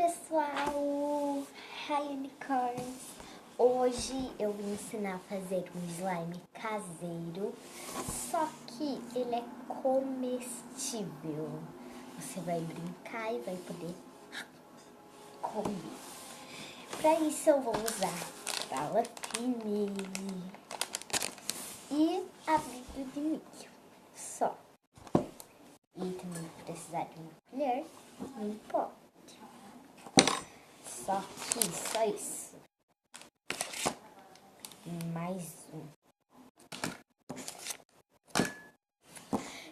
pessoal, Hi Unicorns! Hoje eu vou ensinar a fazer um slime caseiro, só que ele é comestível. Você vai brincar e vai poder comer. Para isso eu vou usar bala fine e abrigo de milho, só. E também vou precisar de uma colher e um pote. Só isso. Mais um.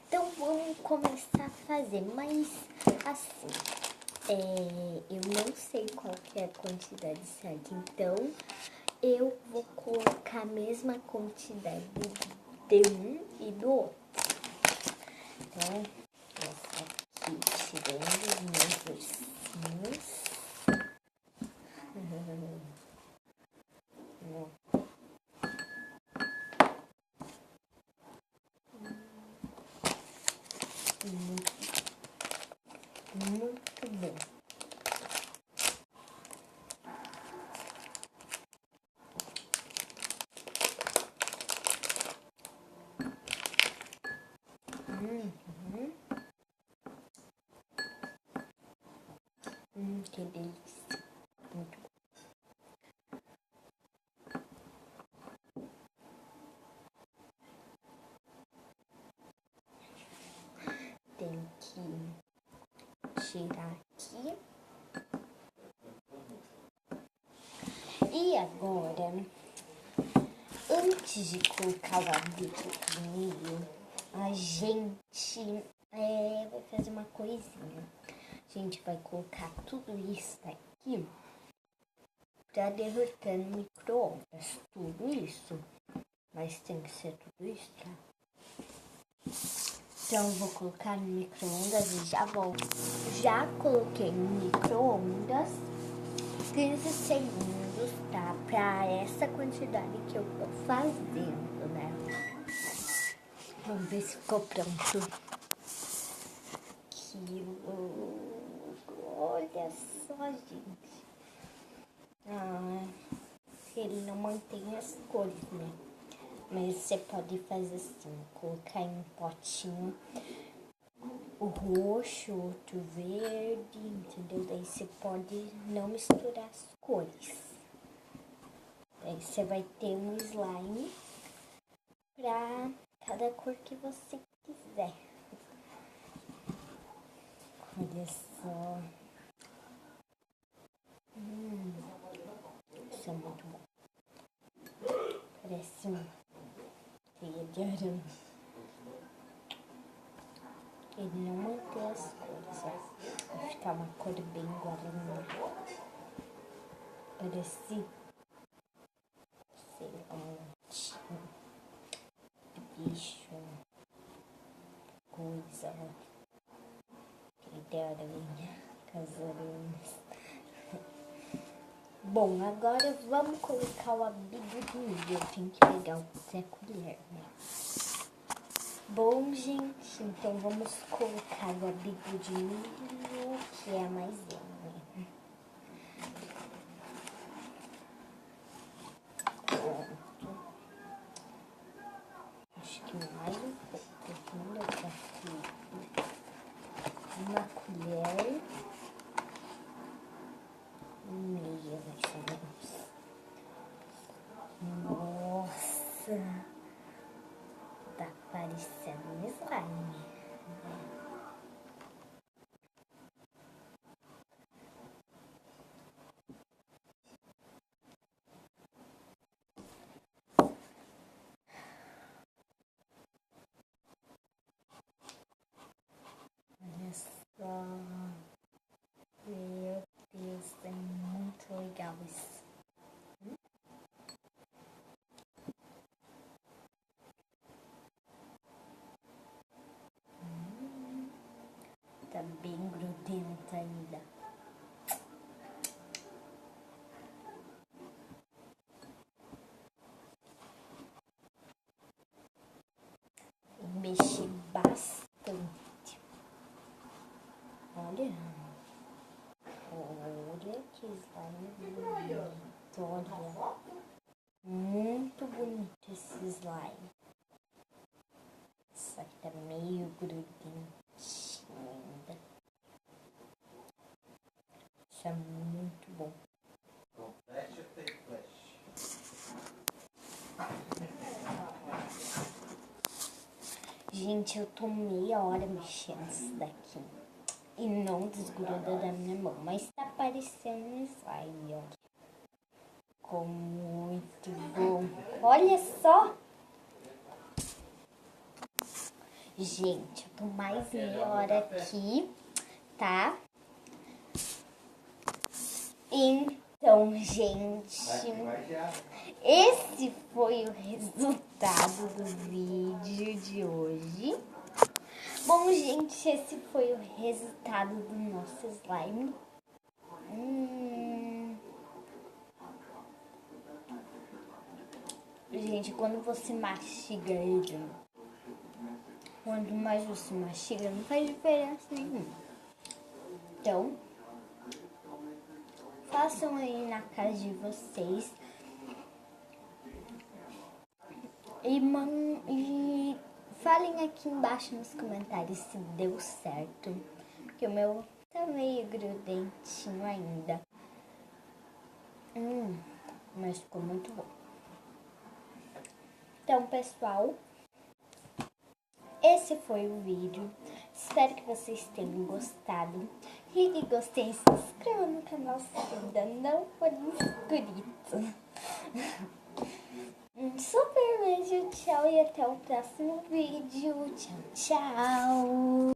Então vamos começar a fazer, mas assim, eu não sei qual que é a quantidade certa, então eu vou colocar a mesma quantidade de um e do outro. Então, essa aqui tirando os meus ursinhos. Muito bom. Que delícia. Muito bom. Tem que tirar aqui. E agora, antes de colocar o abrigo de milho, a gente vai fazer uma coisinha. A gente vai colocar tudo isso aqui para derreter no micro-ondas. Tudo isso. Mas tem que ser tudo isso, tá? Então eu vou colocar no micro-ondas e já volto. Já coloquei no micro-ondas 15 segundos, tá? Pra essa quantidade que eu tô fazendo, né? Vamos ver se ficou pronto. Olha só, gente. Ele não mantém as cores, né? Mas você pode fazer assim, colocar em um potinho o roxo, outro verde, entendeu? Daí você pode não misturar as cores. Daí você vai ter um slime pra cada cor que você quiser. Olha só. Isso é muito bom. Parece um teia de aranha. Ele não mantém as cores, ó. Vai ficar uma cor bem guaranã. Parece, sei lá, bicho, coisa, aquele de aranha, com as aranhas. Bom, agora vamos colocar o abrigo de milho. Eu tenho que pegar a colher, né? Bom, gente, então vamos colocar o abrigo de milho, que é a maisena, né? Pronto. Acho que mais um pouco. Não deu pra tudo. Uma colher. Meia, mais ou menos. Nossa! Tá parecendo um slime. Olha só. Meu Deus, é muito legal isso. Tá bem grudento ainda. Mexi bastante. Olha. Olha, muito bonito esse slime. Só que tá meio grudentinho ainda. Isso é muito bom. Gente, eu tô meia hora mexendo isso daqui. E não desgruda da minha mão. Mas tá parecendo um slime, ó. Ficou muito bom. Olha só! Gente, eu tô mais meia hora aqui, tá? Então, gente, esse foi o resultado do vídeo de hoje. Bom, gente, esse foi o resultado do nosso slime. Gente, quando você mastiga ele, quanto mais você mastiga, não faz diferença nenhuma. Então, façam aí na casa de vocês. E falem aqui embaixo nos comentários se deu certo. Porque o meu tá meio grudentinho ainda. Mas ficou muito bom. Então, pessoal, esse foi o vídeo. Espero que vocês tenham gostado. Clique em gostei e se inscreva no canal se ainda não for inscrito. Um super beijo, tchau e até o próximo vídeo. Tchau, tchau.